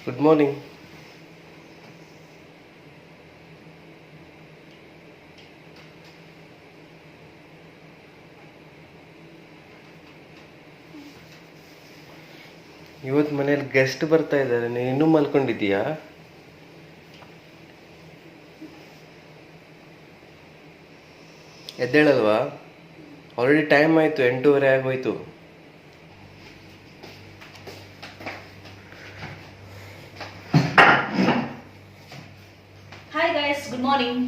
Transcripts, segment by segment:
Good morning. ಇವತ್ತು ಮನೇಲಿ guest ಬರ್ತಾ ಇದ್ದಾರೆ. ನೀನು ಇನ್ನೂ ಮಲ್ಕೊಂಡಿದ್ದೀಯಾ? ಎದ್ದೇಳಲ್ವಾ? ಆಲ್ರೆಡಿ ಟೈಮ್ ಆಯಿತು, 8:30 ಆಗೋಯ್ತು. Hi guys, good morning.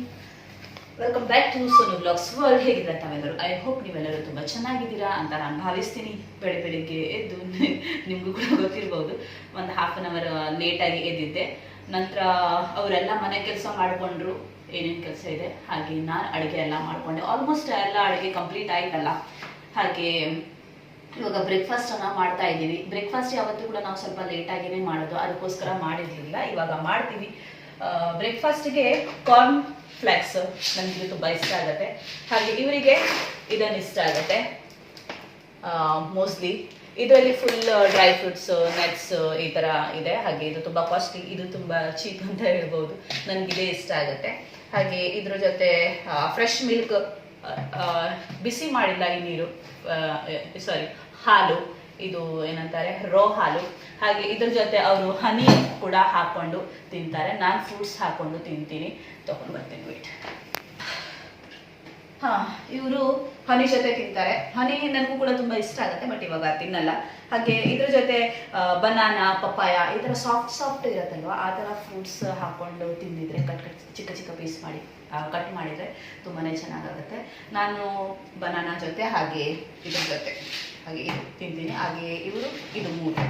Welcome back to Sonu vlogs world. ಹೇಗಿದ್ದಾರೆ ತಾವೆಲ್ಲರೂ? ಐ ಹೋಪ್ ನೀವೆಲ್ಲರೂ ತುಂಬ ಚೆನ್ನಾಗಿದ್ದೀರಾ ಅಂತ ನಾನು ಭಾವಿಸ್ತೀನಿ. ಬೆಳಿಗ್ಗೆ ಎದ್ದು ನಿಮಗೂ ಕೂಡ ಗೊತ್ತಿರ್ಬೋದು, ಒಂದು ಹಾಫ್ ಆನ್ ಅವರ್ ಲೇಟಾಗಿ ಎದ್ದಿದ್ದೆ. ನಂತರ ಅವರೆಲ್ಲ ಮನೆ ಕೆಲಸ ಮಾಡಿಕೊಂಡ್ರು, ಏನೇನು ಕೆಲಸ ಇದೆ. ಹಾಗೆ ನಾನು ಅಡುಗೆ ಎಲ್ಲ ಮಾಡಿಕೊಂಡೆ. ಆಲ್ಮೋಸ್ಟ್ ಎಲ್ಲ ಅಡುಗೆ ಕಂಪ್ಲೀಟ್ ಆಯ್ತಲ್ಲ. ಹಾಗೆ ಇವಾಗ ಬ್ರೇಕ್ಫಾಸ್ಟನ್ನು ಮಾಡ್ತಾ ಇದ್ದೀವಿ. ಬ್ರೇಕ್ಫಾಸ್ಟ್ ಯಾವತ್ತೂ ಕೂಡ ನಾವು ಸ್ವಲ್ಪ ಲೇಟಾಗಿಯೇ ಮಾಡೋದು, ಅದಕ್ಕೋಸ್ಕರ ಮಾಡಿರಲಿಲ್ಲ. ಇವಾಗ ಮಾಡ್ತೀವಿ. ಬ್ರೇಕ್ಫಾಸ್ಟಿಗೆ ಕಾರ್ನ್ ಫ್ಲೆಕ್ಸ್ ನನಗೆ ತುಂಬ ಇಷ್ಟ ಆಗುತ್ತೆ. ಹಾಗೆ ಇವರಿಗೆ ಇದನ್ನು ಇಷ್ಟ ಆಗುತ್ತೆ ಮೋಸ್ಟ್ಲಿ. ಇದರಲ್ಲಿ ಫುಲ್ ಡ್ರೈ ಫ್ರೂಟ್ಸ್, ನಟ್ಸ್ ಈ ಥರ ಇದೆ. ಹಾಗೆ ಇದು ತುಂಬ ಕಾಸ್ಟ್ಲಿ, ಇದು ತುಂಬ ಚೀಪ್ ಅಂತ ಹೇಳ್ಬೋದು. ನನಗಿದೇ ಇಷ್ಟ ಆಗುತ್ತೆ. ಹಾಗೆ ಇದ್ರ ಜೊತೆ ಫ್ರೆಶ್ ಮಿಲ್ಕ್, ಬಿಸಿ ಮಾಡಿಲ್ಲ ಈ ನೀರು, ಸಾರಿ ಹಾಲು, ಇದು ಏನಂತಾರೆ ರೋ ಹಾಲು. ಹಾಗೆ ಇದ್ರ ಜೊತೆ ಅವರು ಹನಿ ಕೂಡ ಹಾಕೊಂಡು ತಿಂತಾರೆ. ನಾನು ಫ್ರೂಟ್ಸ್ ಹಾಕೊಂಡು ತಿಂತೀನಿ. ತಗೊಂಡು ಬರ್ತೀನಿ, ವೇಟ್. ಇವರು ಹನಿ ಜೊತೆ ತಿಂತಾರೆ. ಹನಿ ನನಗೂ ಕೂಡ ತುಂಬ ಇಷ್ಟ ಆಗುತ್ತೆ, ಬಟ್ ಇವಾಗ ತಿನ್ನಲ್ಲ. ಹಾಗೆ ಇದ್ರ ಜೊತೆ ಬನಾನಾ, ಪಪ್ಪಾಯ ಈ ಥರ ಸಾಫ್ಟ್ ಇರುತ್ತಲ್ವ, ಆ ಥರ ಫ್ರೂಟ್ಸ್ ಹಾಕೊಂಡು ತಿಂದಿದ್ರೆ, ಚಿಕ್ಕ ಚಿಕ್ಕ ಪೀಸ್ ಮಾಡಿ ಕಟ್ ಮಾಡಿದರೆ ತುಂಬಾ ಚೆನ್ನಾಗಾಗುತ್ತೆ. ನಾನು ಬನಾನಾ ಜೊತೆ ಹಾಗೆ ಇದ್ರ ಜೊತೆ ಹಾಗೆ ಇದು ತಿಂತೀನಿ. ಹಾಗೆ ಇವರು ಇದು 3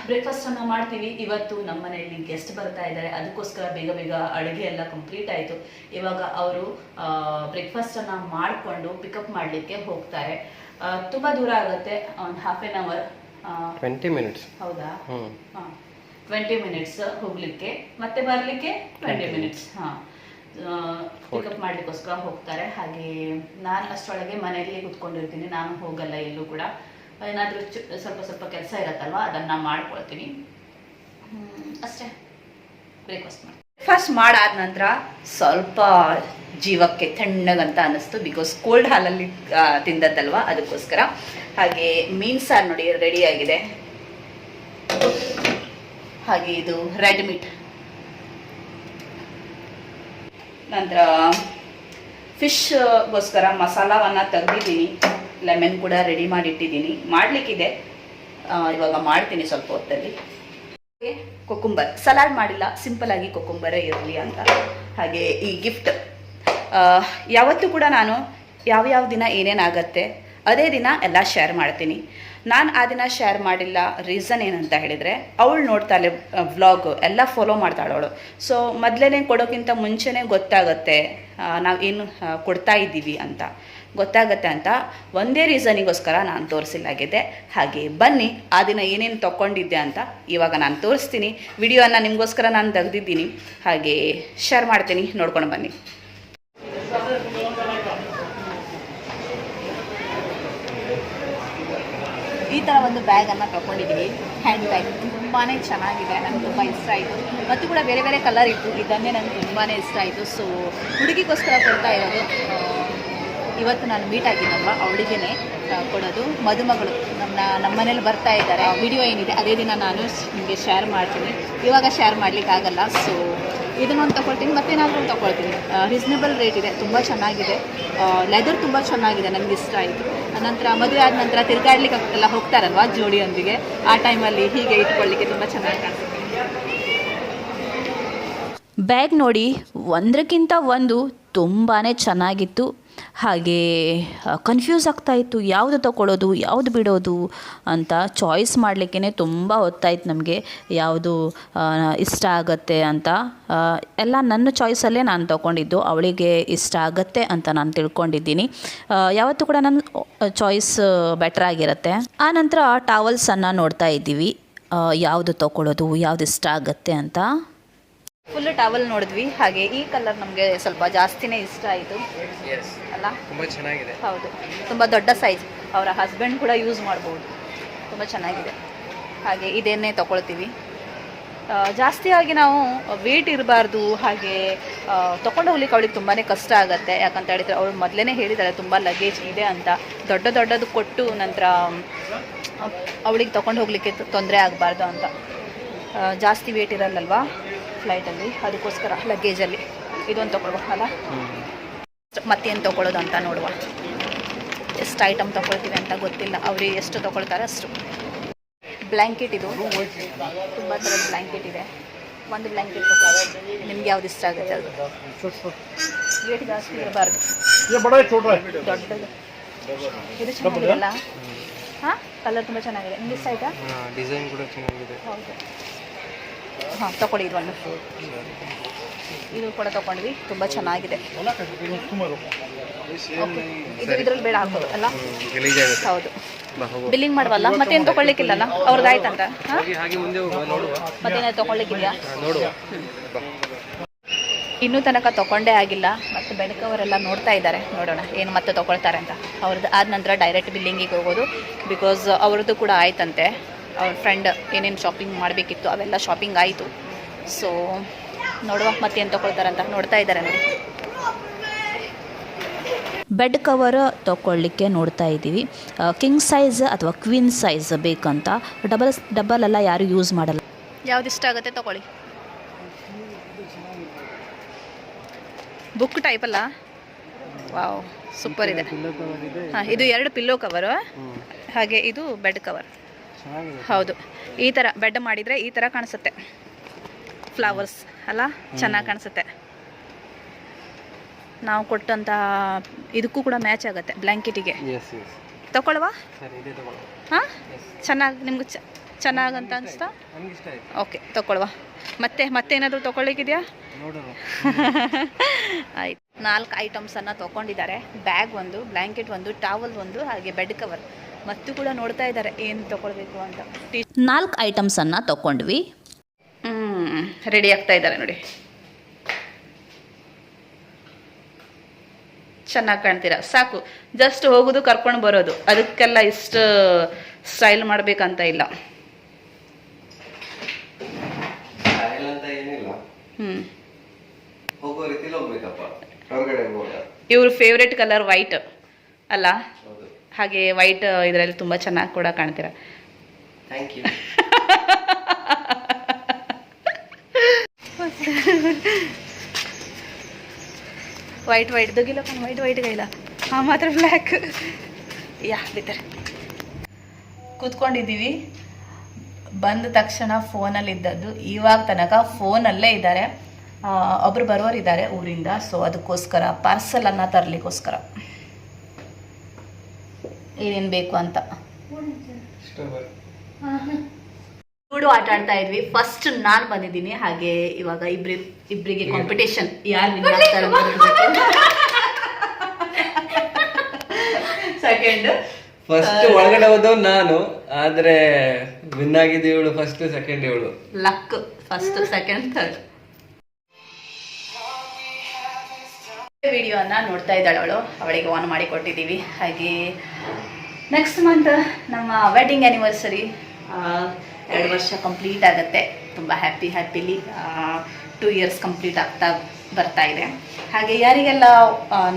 ಬ್ರೇಕ್ಫಾಸ್ಟನ್ನು ಮಾಡ್ತೀವಿ. ಇವತ್ತು ನಮ್ಮ ಮನೆಯಲ್ಲಿ ಗೆಸ್ಟ್ ಬರ್ತಾ ಇದ್ದಾರೆ, ಅದಕ್ಕೋಸ್ಕರ ಬೇಗ ಅಡುಗೆ ಎಲ್ಲ ಕಂಪ್ಲೀಟ್ ಆಯಿತು. ಇವಾಗ ಅವರು ಬ್ರೇಕ್ಫಾಸ್ಟನ್ನು ಮಾಡಿಕೊಂಡು ಪಿಕಪ್ ಮಾಡಲಿಕ್ಕೆ ಹೋಗ್ತಾರೆ. ತುಂಬ ದೂರ ಆಗುತ್ತೆ, ಒಂದು ಹಾಫ್ ಆನ್ ಅವರ್, 20 ಮಿನಿಟ್ಸ್. ಹೌದಾ? 20 ಮಿನಿಟ್ಸ್ ಹೋಗ್ಲಿಕ್ಕೆ, ಮತ್ತೆ ಬರಲಿಕ್ಕೆ 20 ಮಿನಿಟ್ಸ್. ಪಿಕಪ್ ಮಾಡಲಿಕ್ಕೋಸ್ಕರ ಹೋಗ್ತಾರೆ. ಹಾಗೆ ನಾನು ಅಷ್ಟರೊಳಗೆ ಮನೆಯಲ್ಲಿ ಕೂತ್ಕೊಂಡಿರ್ತೀನಿ, ನಾನು ಹೋಗಲ್ಲ ಎಲ್ಲೂ ಕೂಡ. ಏನಾದರೂ ಸ್ವಲ್ಪ ಕೆಲಸ ಇರತ್ತಲ್ವ, ಅದನ್ನು ಮಾಡ್ಕೊಳ್ತೀನಿ ಅಷ್ಟೇ. ಬ್ರೇಕ್ಫಾಸ್ಟ್ ಮಾಡಾದ ನಂತರ ಸ್ವಲ್ಪ ಜೀವಕ್ಕೆ ತಣ್ಣಗಂತ ಅನ್ನಿಸ್ತು, ಬಿಕಾಸ್ ಕೋಲ್ಡ್ ಹಾಲಲ್ಲಿ ತಿಂದದ್ದಲ್ವ, ಅದಕ್ಕೋಸ್ಕರ. ಹಾಗೆ ಮೀನು ಸಾರು ನೋಡಿ ರೆಡಿಯಾಗಿದೆ. ಹಾಗೆ ಇದು ರೆಡ್ ಮೀಟ್. ನಂತರ ಫಿಶ್ಗೋಸ್ಕರ ಮಸಾಲವನ್ನು ತೆಗೆದಿದ್ದೀನಿ, ಲೆಮನ್ ಕೂಡ ರೆಡಿ ಮಾಡಿಟ್ಟಿದ್ದೀನಿ. ಮಾಡಲಿಕ್ಕಿದೆ, ಇವಾಗ ಮಾಡ್ತೀನಿ ಸ್ವಲ್ಪ ಹೊತ್ತಲ್ಲಿ. ಕೊಕ್ಕುಂಬರ್ ಸಲಾಡ್ ಮಾಡಿಲ್ಲ, ಸಿಂಪಲ್ ಆಗಿ ಕೊಕ್ಕುಂಬರೇ ಇರಲಿ ಅಂತ. ಹಾಗೆ ಈ ಗಿಫ್ಟ್ ಯಾವತ್ತೂ ಕೂಡ ನಾನು ಯಾವ ದಿನ ಏನೇನಾಗತ್ತೆ ಅದೇ ದಿನ ಎಲ್ಲ ಶೇರ್ ಮಾಡ್ತೀನಿ. ನಾನು ಆ ದಿನ ಶೇರ್ ಮಾಡಿಲ್ಲ, ರೀಸನ್ ಏನಂತ ಹೇಳಿದರೆ, ಅವಳು ನೋಡ್ತಾಳೆ ವ್ಲಾಗ್ ಎಲ್ಲ ಫಾಲೋ ಮಾಡ್ತಾಳೆ ಅವಳು. ಸೊ ಮೊದಲೇ ಕೊಡೋಕ್ಕಿಂತ ಮುಂಚೆನೇ ಗೊತ್ತಾಗುತ್ತೆ ನಾವು ಏನು ಕೊಡ್ತಾ ಇದ್ದೀವಿ ಅಂತ ಗೊತ್ತಾಗತ್ತೆ ಅಂತ ಒಂದೇ ರೀಸನಿಗೋಸ್ಕರ ನಾನು ತೋರಿಸಿಲ್ಲಾಗಿದೆ. ಹಾಗೆ ಬನ್ನಿ ಆ ದಿನ ಏನೇನು ತೊಗೊಂಡಿದ್ದೆ ಅಂತ ಇವಾಗ ನಾನು ತೋರಿಸ್ತೀನಿ. ವಿಡಿಯೋನ ನಿಮಗೋಸ್ಕರ ನಾನು ತೆಗೆದಿದ್ದೀನಿ, ಹಾಗೆ ಶೇರ್ ಮಾಡ್ತೀನಿ, ನೋಡ್ಕೊಂಡು ಬನ್ನಿ. ಈ ಥರ ಒಂದು ಬ್ಯಾಗನ್ನು ತೊಗೊಂಡಿದ್ದೀವಿ, ಹ್ಯಾಂಡ್ ಬ್ಯಾಗ್. ತುಂಬಾ ಚೆನ್ನಾಗಿದೆ, ನನಗೆ ತುಂಬ ಇಷ್ಟ ಆಯಿತು. ಮತ್ತು ಕೂಡ ಬೇರೆ ಬೇರೆ ಕಲರ್ ಇತ್ತು, ಇದನ್ನೇ ನನಗೆ ತುಂಬಾ ಇಷ್ಟ ಆಯಿತು. ಸೊ ಹುಡುಗಿಗೋಸ್ಕರ ಕೊಡ್ತಾ ಇರೋದು. ಇವತ್ತು ನಾನು ಮೀಟ್ ಆಗಿದ್ದಲ್ವ, ಅವಳಿಗೇ ಕೊಡೋದು. ಮದುಮಗಳು ನಮ್ಮ ಮನೇಲಿ ಬರ್ತಾ ಇದ್ದಾರೆ. ವಿಡಿಯೋ ಏನಿದೆ ಅದೇ ದಿನ ನಾನು ನಿಮಗೆ ಶೇರ್ ಮಾಡ್ತೀನಿ, ಇವಾಗ ಶೇರ್ ಮಾಡಲಿಕ್ಕಾಗಲ್ಲ. ಸೊ ಇದನ್ನೊಂದು ತೊಗೊಳ್ತೀನಿ, ಮತ್ತೇನಾದರೂ ಒಂದು ತೊಗೊಳ್ತೀನಿ. ರೀಸನೇಬಲ್ ರೇಟ್ ಇದೆ, ತುಂಬ ಚೆನ್ನಾಗಿದೆ. ಲೆದರ್ ತುಂಬ ಚೆನ್ನಾಗಿದೆ, ನನಗೆ ಇಷ್ಟ ಆಯಿತು. ನಂತರ ಮದುವೆ ಆದ ನಂತರ ತಿರುಗಾಡ್ಲಿಕ್ಕೆ ಎಲ್ಲ ಹೋಗ್ತಾರಲ್ವ ಜೋಡಿಯೊಂದಿಗೆ, ಆ ಟೈಮಲ್ಲಿ ಹೀಗೆ ಇಟ್ಕೊಳ್ಳಿಕ್ಕೆ ತುಂಬ ಚೆನ್ನಾಗಿ ಕಾಣಿಸುತ್ತೆ. ಬ್ಯಾಗ್ ನೋಡಿ, ಒಂದಕ್ಕಿಂತ ಒಂದು ತುಂಬಾ ಚೆನ್ನಾಗಿತ್ತು. ಹಾಗೆ ಕನ್ಫ್ಯೂಸ್ ಆಗ್ತಾಯಿತ್ತು, ಯಾವುದು ತೊಗೊಳ್ಳೋದು ಯಾವುದು ಬಿಡೋದು ಅಂತ. ಚಾಯ್ಸ್ ಮಾಡಲಿಕ್ಕೇ ತುಂಬ ಹೊತ್ತಾಯ್ತು ನಮಗೆ, ಯಾವುದು ಇಷ್ಟ ಆಗುತ್ತೆ ಅಂತ. ಎಲ್ಲ ನನ್ನ ಚಾಯ್ಸಲ್ಲೇ ನಾನು ತೊಗೊಂಡಿದ್ದು, ಅವಳಿಗೆ ಇಷ್ಟ ಆಗುತ್ತೆ ಅಂತ ನಾನು ತಿಳ್ಕೊಂಡಿದ್ದೀನಿ. ಯಾವತ್ತೂ ಕೂಡ ನನ್ನ ಚಾಯ್ಸ್ ಬೆಟರ್ ಆಗಿರುತ್ತೆ. ಆ ನಂತರ ಟಾವಲ್ಸನ್ನು ನೋಡ್ತಾ ಇದ್ದೀವಿ, ಯಾವುದು ತೊಗೊಳ್ಳೋದು ಯಾವುದು ಇಷ್ಟ ಆಗುತ್ತೆ ಅಂತ. ಫುಲ್ ಟವಲ್ ನೋಡಿದ್ವಿ. ಹಾಗೆ ಈ ಕಲರ್ ನಮಗೆ ಸ್ವಲ್ಪ ಜಾಸ್ತಿನೇ ಇಷ್ಟ ಆಯಿತು ಅಲ್ಲ, ತುಂಬ ಚೆನ್ನಾಗಿದೆ. ಹೌದು, ತುಂಬ ದೊಡ್ಡ ಸೈಜ್, ಅವರ ಹಸ್ಬೆಂಡ್ ಕೂಡ ಯೂಸ್ ಮಾಡ್ಬೋದು, ತುಂಬ ಚೆನ್ನಾಗಿದೆ. ಹಾಗೆ ಇದನ್ನೇ ತೊಗೊಳ್ತೀವಿ. ಜಾಸ್ತಿಯಾಗಿ ನಾವು ವೇಟ್ ಇರಬಾರ್ದು, ಹಾಗೆ ತೊಗೊಂಡು ಹೋಗ್ಲಿಕ್ಕೆ ಅವಳಿಗೆ ತುಂಬಾ ಕಷ್ಟ ಆಗುತ್ತೆ. ಯಾಕಂತ ಹೇಳಿದರೆ ಅವಳು ಮೊದಲೇ ಹೇಳಿದ್ದಾಳೆ ತುಂಬ ಲಗೇಜ್ ಇದೆ ಅಂತ. ದೊಡ್ಡದು ಕೊಟ್ಟು ನಂತರ ಅವಳಿಗೆ ತೊಗೊಂಡು ಹೋಗಲಿಕ್ಕೆ ತೊಂದರೆ ಆಗಬಾರ್ದು ಅಂತ. ಜಾಸ್ತಿ ವೇಟ್ ಇರಲ್ಲಲ್ವಾ ಫ್ಲೈಟಲ್ಲಿ, ಅದಕ್ಕೋಸ್ಕರ ಲಗೇಜಲ್ಲಿ ಇದೊಂದು ತೊಗೊಳ್ಬೇಕಲ್ಲ. ಮತ್ತೇನು ತೊಗೊಳ್ಳೋದು ಅಂತ ನೋಡುವ. ಎಷ್ಟು ಐಟಮ್ ತೊಗೊಳ್ತೀವಿ ಅಂತ ಗೊತ್ತಿಲ್ಲ, ಅವ್ರಿಗೆ ಎಷ್ಟು ತೊಗೊಳ್ತಾರೆ ಅಷ್ಟು. ಬ್ಲ್ಯಾಂಕೆಟ್ ಇದು ತುಂಬ ಥರದ ಬ್ಲ್ಯಾಂಕೆಟ್ ಇದೆ. ಒಂದು ಬ್ಲ್ಯಾಂಕೆಟ್ ತೊಗೊಳ್ಳಿ, ನಿಮ್ಗೆ ಯಾವ್ದು ಇಷ್ಟ ಆಗುತ್ತೆ ಅದು. ವೇಟ್ ಜಾಸ್ತಿ ಇರಬಾರ್ದು, ದೊಡ್ಡದು. ಇದು ಚೆನ್ನಾಗಿದೆಯಲ್ಲ? ಹಾಂ, ಕಲರ್ ತುಂಬ ಚೆನ್ನಾಗಿದೆ. ನಿಮ್ಗೆ ಇಷ್ಟ ಆಯ್ತಾ? ಡಿಸೈನ್ ಕೂಡ ಚೆನ್ನಾಗಿದೆ. ಹೌದು, ಹಾಂ ತಗೊಳ್ಳಿ. ಇದು ಒಂದು ಇದು ಕೂಡ ತೊಗೊಂಡ್ವಿ, ತುಂಬ ಚೆನ್ನಾಗಿದೆ. ಇದು ಇದ್ರಲ್ಲಿ ಬೇಡ ಹಾಕೋದು ಅಲ್ಲ? ಹೌದು. ಬಿಲ್ಲಿಂಗ್ ಮಾಡುವಲ್ಲ, ಮತ್ತೇನು ತೊಗೊಳ್ಲಿಕ್ಕಿಲ್ಲಲ್ಲ ಅವ್ರದ್ದು ಆಯ್ತಂತ? ಮತ್ತೇನಾದ್ರು ತೊಗೊಳ್ಲಿಕ್ಕಿದೆಯಾ? ಇನ್ನೂ ತನಕ ತೊಗೊಂಡೇ ಆಗಿಲ್ಲ. ಮತ್ತು ಬೆಳಕವರೆಲ್ಲ ನೋಡ್ತಾ ಇದ್ದಾರೆ, ನೋಡೋಣ ಏನು ಮತ್ತೆ ತೊಗೊಳ್ತಾರೆ ಅಂತ. ಅವ್ರದ್ದು ಆದ ನಂತರ ಡೈರೆಕ್ಟ್ ಬಿಲ್ಲಿಂಗಿಗೆ ಹೋಗೋದು. ಬಿಕಾಸ್ ಅವ್ರದ್ದು ಕೂಡ ಆಯ್ತಂತೆ. ಅವ್ರ ಫ್ರೆಂಡ್ ಏನೇನು ಶಾಪಿಂಗ್ ಮಾಡಬೇಕಿತ್ತು ಅವೆಲ್ಲ ಶಾಪಿಂಗ್ ಆಯಿತು. ಸೊ ನೋಡುವ ಮತ್ತೇನು ತೊಗೊಳ್ತಾರಂತ. ನೋಡ್ತಾ ಇದ್ದಾರೆ ನೋಡಿ. ಬೆಡ್ ಕವರ್ ತೊಗೊಳ್ಳಿಕ್ಕೆ ನೋಡ್ತಾ ಇದ್ದೀವಿ. ಕಿಂಗ್ ಸೈಜ್ ಅಥವಾ ಕ್ವೀನ್ ಸೈಜ್ ಬೇಕಂತ. ಡಬಲ್ ಎಲ್ಲ ಯಾರು ಯೂಸ್ ಮಾಡಲ್ಲ. ಯಾವ್ದು ಇಷ್ಟ ಆಗುತ್ತೆ ತೊಗೊಳ್ಳಿ. ಬುಕ್ ಟೈಪ್ ಅಲ್ಲ? ವಾವ್, ಸೂಪರ್ ಇದೆ. ಹಾಂ, ಇದು 2 ಪಿಲ್ಲೋ ಕವರು, ಹಾಗೆ ಇದು ಬೆಡ್ ಕವರ್. ಹೌದು, ಈ ಥರ ಬೆಡ್ ಮಾಡಿದರೆ ಈ ಥರ ಕಾಣಿಸುತ್ತೆ. ಫ್ಲವರ್ಸ್ ಅಲ್ಲ, ಚೆನ್ನಾಗಿ ಕಾಣಿಸುತ್ತೆ. ನಾವು ಕೊಟ್ಟಂಥ ಇದಕ್ಕೂ ಕೂಡ ಮ್ಯಾಚ್ ಆಗುತ್ತೆ ಬ್ಲ್ಯಾಂಕೆಟಿಗೆ. ತಗೊಳ್ಳುವ? ಹಾಂ, ಚೆನ್ನಾಗಿ ನಿಮ್ಗೆ ಚೆನ್ನಾಗಂತ ಅನಿಸ್ತಾ? ಓಕೆ, ತಗೊಳ್ಳುವ. ಮತ್ತೇನಾದರೂ ತೊಗೊಳ್ಳಿಕ್ಕಿದೆಯಾ? ಆಯ್ತು. 4 ಐಟಮ್ಸನ್ನು ತೊಗೊಂಡಿದ್ದಾರೆ. ಬ್ಯಾಗ್ ಒಂದು, ಬ್ಲ್ಯಾಂಕೆಟ್ ಒಂದು, ಟಾವಲ್ ಒಂದು, ಹಾಗೆ ಬೆಡ್ ಕವರ್. ಮತ್ತು ಕೂಡ ನೋಡ್ತಾ ಇದ್ದಾರೆ ಏನು ತೊಗೊಳ್ಬೇಕು ಅಂತ. 4 ಐಟಮ್ಸನ್ನು ತೊಗೊಂಡ್ವಿ. ರೆಡಿ ಆಗ್ತಾ ಇದ್ದಾರೆ ನೋಡಿ. ಚೆನ್ನಾಗಿ ಕಾಣ್ತೀರಾ? ಸಾಕು, ಜಸ್ಟ್ ಹೋಗೋದು ಕರ್ಕೊಂಡು ಬರೋದು. ಅದಕ್ಕೆಲ್ಲ ಇಷ್ಟು ಸ್ಟೈಲ್ ಮಾಡಬೇಕಂತ ಇಲ್ಲ. ಇವ್ರ ಫೇವ್ರೆಟ್ ಕಲರ್ ವೈಟ್ ಅಲ್ಲ? ಹಾಗೆ ವೈಟ್ ಇದರಲ್ಲಿ ತುಂಬ ಚೆನ್ನಾಗಿ ಕೂಡ ಕಾಣ್ತೀರಾ. Thank you. ವೈಟ್ ದಗಿಲ್ಲ, ವೈಟ್ ಗೈಲ. ಹಾಂ, ಮಾತ್ರ ಬ್ಲ್ಯಾಕ್. ಯಾ ಬಿತ್ತಾರೆ. ಕೂತ್ಕೊಂಡಿದ್ದೀವಿ. ಬಂದ ತಕ್ಷಣ ಫೋನಲ್ಲಿದ್ದದ್ದು. ಇವಾಗ ತನಕ ಫೋನಲ್ಲೇ ಇದ್ದಾರೆ. ಒಬ್ರು ಬರೋರಿದ್ದಾರೆ ಊರಿಂದ. ಸೊ ಅದಕ್ಕೋಸ್ಕರ ಪಾರ್ಸಲನ್ನು ತರಲಿಕ್ಕೋಸ್ಕರ ಏನೇನು ಬೇಕು ಅಂತ ಲೂಡೋ ಆಟ ಆಡ್ತಾ ಇದ್ವಿ. ಫಸ್ಟ್ ನಾನು ಬಂದಿದ್ದೀನಿ. ಹಾಗೆ ಇವಾಗ ಇಬ್ಬರಿಗೆ ಕಾಂಪಿಟೇಷನ್, ಯಾರು ವಿನ್ ಆಗ್ತಾರೆ. ಸೆಕೆಂಡ್ ಫಸ್ಟ್ ಒಳಗಡೆ ಹೋದವ್ ನಾನು, ಆದ್ರೆ ವಿನ್ ಆಗಿದ್ದು ಇವಳು. ಫಸ್ಟ್ ಸೆಕೆಂಡ್ ಇವಳು. ಲಕ್. First second third. ವಿಡಿಯೋನ ನೋಡ್ತಾ ಇದ್ದಾಳೆ ಅವಳು. ಅವಳಿಗೆ ಆನ್ ಮಾಡಿ ಕೊಟ್ಟಿದ್ದೀವಿ. ಹಾಗೆ ನೆಕ್ಸ್ಟ್ ಮಂತ್ ನಮ್ಮ ವೆಡ್ಡಿಂಗ್ ಆ್ಯನಿವರ್ಸರಿ. 2 ವರ್ಷ ಕಂಪ್ಲೀಟ್ ಆಗುತ್ತೆ. ತುಂಬ ಹ್ಯಾಪಿಲಿ 2 ಇಯರ್ಸ್ ಕಂಪ್ಲೀಟ್ ಆಗ್ತಾ ಬರ್ತಾ ಇದೆ. ಹಾಗೆ ಯಾರಿಗೆಲ್ಲ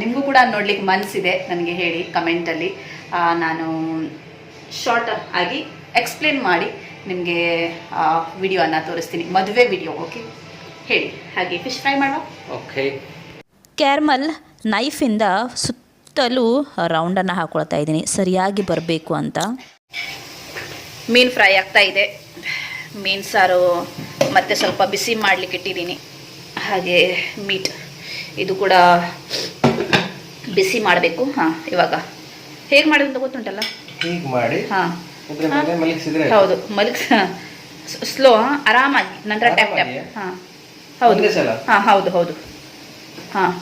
ನಿಮಗೂ ಕೂಡ ನೋಡ್ಲಿಕ್ಕೆ ಮನಸ್ಸಿದೆ ನನಗೆ ಹೇಳಿ ಕಮೆಂಟಲ್ಲಿ. ನಾನು ಶಾರ್ಟ್ ಆಗಿ ಎಕ್ಸ್ಪ್ಲೇನ್ ಮಾಡಿ ನಿಮಗೆ ವಿಡಿಯೋನ ತೋರಿಸ್ತೀನಿ, ಮದುವೆ ವಿಡಿಯೋ. ಓಕೆ, ಹೇಳಿ. ಹಾಗೆ ಫಿಶ್ ಫ್ರೈ ಮಾಡುವ. ಓಕೆ. ಕ್ಯಾರ್ಮಲ್ ನೈಫಿಂದ ಸುತ್ತಲೂ ರೌಂಡನ್ನು ಹಾಕ್ಕೊಳ್ತಾ ಇದ್ದೀನಿ, ಸರಿಯಾಗಿ ಬರಬೇಕು ಅಂತ. ಮೀನು ಫ್ರೈ ಆಗ್ತಾ ಇದೆ. ಮೀನು ಸಾರು ಮತ್ತೆ ಸ್ವಲ್ಪ ಬಿಸಿ ಮಾಡಲಿಕ್ಕೆ ಇಟ್ಟಿದ್ದೀನಿ. ಹಾಗೆ ಮೀಟ್ ಇದು ಕೂಡ ಬಿಸಿ ಮಾಡಬೇಕು. ಹಾಂ, ಇವಾಗ ಹೇಗೆ ಮಾಡೋದು ಅಂತ ಗೊತ್ತುಂಟಲ್ಲ? ಹೀಗೆ ಮಾಡಿ. ಹಾಂ, ಹೌದು, ಸ್ಲೋ, ಆರಾಮಾಗಿ. ನಂತರ ಟ್ಯಾಪ್ ಟ್ಯಾಪ್. ಹಾಂ, ಹೌದು. ಹಾಂ, ಹೌದು. ಹಾಂ,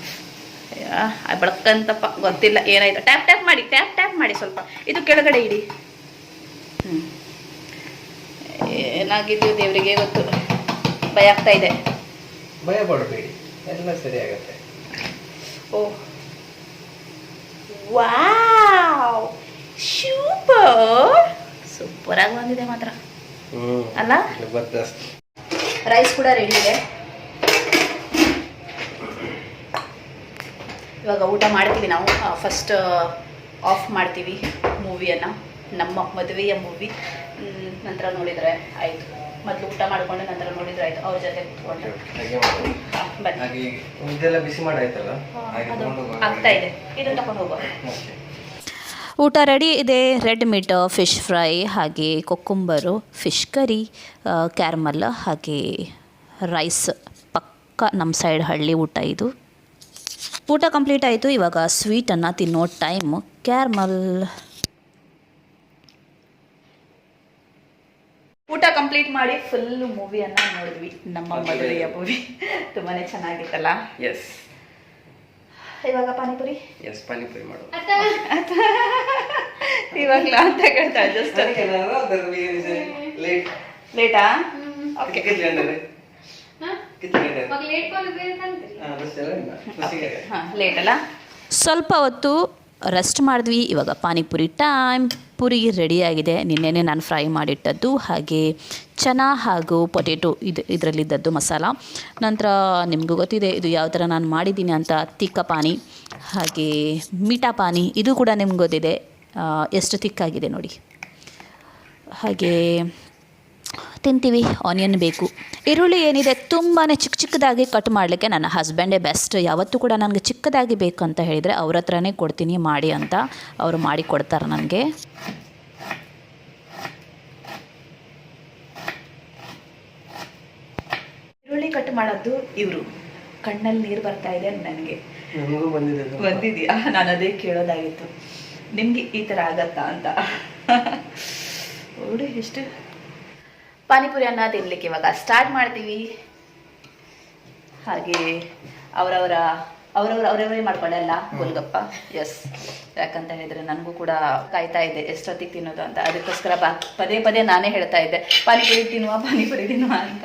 ಬೆಳಕಂತಪ್ಪ ಗೊತ್ತಿಲ್ಲ ಏನಾಯ್ತು. ಟ್ಯಾಪ್ ಮಾಡಿ ಸ್ವಲ್ಪ. ಇದು ಕೆಳಗಡೆ ಇಡಿ. ಏನಾಗಿದೆಯೋ ದೇವರಿಗೆ ಗೊತ್ತು. ಭಯ ಆಗ್ತಾ ಇದೆ. ಭಯ ಪಡಬೇಡಿ, ಎಲ್ಲ ಸರಿ ಆಗುತ್ತೆ. ಓ ವಾವ್, ಸೂಪರ್ ಆಗಿ ಬಂದಿದೆ ಮಾತ್ರ ಅಲ್ಲ? ರೈಸ್ ಕೂಡ ರೆಡಿ ಇದೆ. ಇವಾಗ ಊಟ ಮಾಡ್ತೀವಿ ನಾವು. ಫಸ್ಟ್ ಆಫ್ ಮಾಡ್ತೀವಿ ಮೂವಿಯನ್ನು, ನಮ್ಮ ಮದುವೆಯ ಮೂವಿ. ನಂತರ ನೋಡಿದರೆ ಆಯಿತು. ಮೊದಲು ಊಟ ಮಾಡಿಕೊಂಡು ನಂತರ ನೋಡಿದರೆ ಆಯಿತು. ಅವ್ರ ಜೊತೆ ಕೂತ್ಕೊಂಡು ಬನ್ನಿ. ಇದೆಲ್ಲ ಬಿಸಿ ಮಾಡಾಯ್ತಲ್ಲ, ಆಗ್ತಾ ಇದೆ. ಇದನ್ನು ತಗೊಂಡು ಹೋಗುವ. ಊಟ ರೆಡಿ ಇದೆ. ರೆಡ್ ಮೀಟ್ ಫಿಶ್ ಫ್ರೈ, ಹಾಗೆ ಕೊಕ್ಕುಂಬರು, ಫಿಶ್ ಕರಿ, ಕ್ಯಾರಮಲ್, ಹಾಗೆ ರೈಸ್. ಪಕ್ಕ ನಮ್ಮ ಸೈಡ್ ಹಳ್ಳಿ ಊಟ ಇದು. ಊಟ ಕಂಪ್ಲೀಟ್ ಆಯಿತು. ಇವಾಗ ಸ್ವೀಟನ್ನು ತಿನ್ನೋ ಟೈಮ್. ಕ್ಯಾರಮಲ್. ಊಟ ಕಂಪ್ಲೀಟ್ ಮಾಡಿ ಫುಲ್ ಮೂವಿಯನ್ನು ನೋಡಿದ್ವಿ, ನಮ್ಮ ಮದುವೆಯ ಮೂವಿ. ತುಂಬಾ ಚೆನ್ನಾಗಿತ್ತಲ್ಲ. ಎಸ್. ಇವಾಗ ಪಾನಿಪುರಿ. ಎಸ್, ಪಾನಿಪುರಿ ಮಾಡೋದು ಇವಾಗಲಾ ಅಂತ ಕೇಳ್ತಾ ಜಸ್ಟ್ ಲೇಟಾ? ಓಕೆ. ಲೇಟ್ ಅಲ್ಲ. ಸ್ವಲ್ಪ ಹೊತ್ತು ರೆಸ್ಟ್ ಮಾಡಿದ್ವಿ. ಇವಾಗ ಪಾನಿಪುರಿ ಟೈಮ್. ಪುರಿ ರೆಡಿಯಾಗಿದೆ. ನಿನ್ನೆನೇ ನಾನು ಫ್ರೈ ಮಾಡಿಟ್ಟದ್ದು, ಹಾಗೆ ಚನಾ ಹಾಗೂ ಪೊಟೆಟೊ ಇದರಲ್ಲಿದ್ದದ್ದು ಮಸಾಲ. ನಂತರ ನಿಮಗೂ ಗೊತ್ತಿದೆ ಇದು ಯಾವ ಥರ ನಾನು ಮಾಡಿದ್ದೀನಿ ಅಂತ. ತಿಕ್ಕ ಪಾನಿ ಹಾಗೆ ಮೀಠಾ ಪಾನಿ, ಇದು ಕೂಡ ನಿಮ್ಗೆ ಗೊತ್ತಿದೆ ಎಷ್ಟು ತಿಕ್ಕಾಗಿದೆ ನೋಡಿ. ಹಾಗೆ ತಿಂತೀವಿ. ಆನಿಯನ್ ಬೇಕು. ಈರುಳ್ಳಿ ಏನಿದೆ ತುಂಬಾ ಚಿಕ್ಕದಾಗಿ ಕಟ್ ಮಾಡಲಿಕ್ಕೆ ನನ್ನ ಹಸ್ಬೆಂಡೇ ಬೆಸ್ಟ್. ಯಾವತ್ತೂ ಕೂಡ ನನಗೆ ಚಿಕ್ಕದಾಗಿ ಬೇಕು ಅಂತ ಹೇಳಿದರೆ ಅವ್ರ ಹತ್ರನೇ ಕೊಡ್ತೀನಿ ಮಾಡಿ ಅಂತ. ಅವರು ಮಾಡಿ ಕೊಡ್ತಾರೆ ನನಗೆ. ಈರುಳ್ಳಿ ಕಟ್ ಮಾಡೋದು ಇವರು. ಕಣ್ಣಲ್ಲಿ ನೀರು ಬರ್ತಾ ಇದೆ ನನಗೆ. ಬಂದಿದೆಯಾ? ನಾನು ಅದೇ ಕೇಳೋದಾಗಿತ್ತು, ನಿಮಗೆ ಈ ಥರ ಆಗತ್ತಾ ಅಂತ. ನೋಡಿ ಎಷ್ಟು ಪಾನಿಪುರಿಯನ್ನ ತಿನ್ಲಿಕ್ಕೆ ಇವಾಗ ಸ್ಟಾರ್ಟ್ ಮಾಡ್ತೀವಿ. ಹಾಗೆ ಅವರವರೇ ಮಾಡ್ಕೊಳ್ಳಲ್ಲ ಗೋಲ್ಗಪ್ಪ. ಎಸ್, ಯಾಕಂತ ಹೇಳಿದರೆ ನನಗೂ ಕೂಡ ಕಾಯ್ತಾ ಇದ್ದೆ ಎಷ್ಟೊತ್ತಿಗೆ ತಿನ್ನೋದು ಅಂತ. ಅದಕ್ಕೋಸ್ಕರ ಪದೇ ನಾನೇ ಹೇಳ್ತಾ ಇದ್ದೆ ಪಾನಿಪುರಿ ತಿನ್ನುವ ಅಂತ.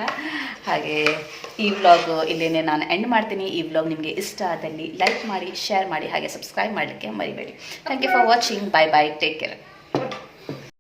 ಹಾಗೆ ಈ ವ್ಲಾಗ್ ಇಲ್ಲೇನೆ ನಾನು ಎಂಡ್ ಮಾಡ್ತೀನಿ. ಈ ವ್ಲಾಗ್ ನಿಮಗೆ ಇಷ್ಟ ಆದಲ್ಲಿ ಲೈಕ್ ಮಾಡಿ, ಶೇರ್ ಮಾಡಿ, ಹಾಗೆ ಸಬ್ಸ್ಕ್ರೈಬ್ ಮಾಡಲಿಕ್ಕೆ ಮರಿಬೇಡಿ. Thank you for watching. Bye bye, take care.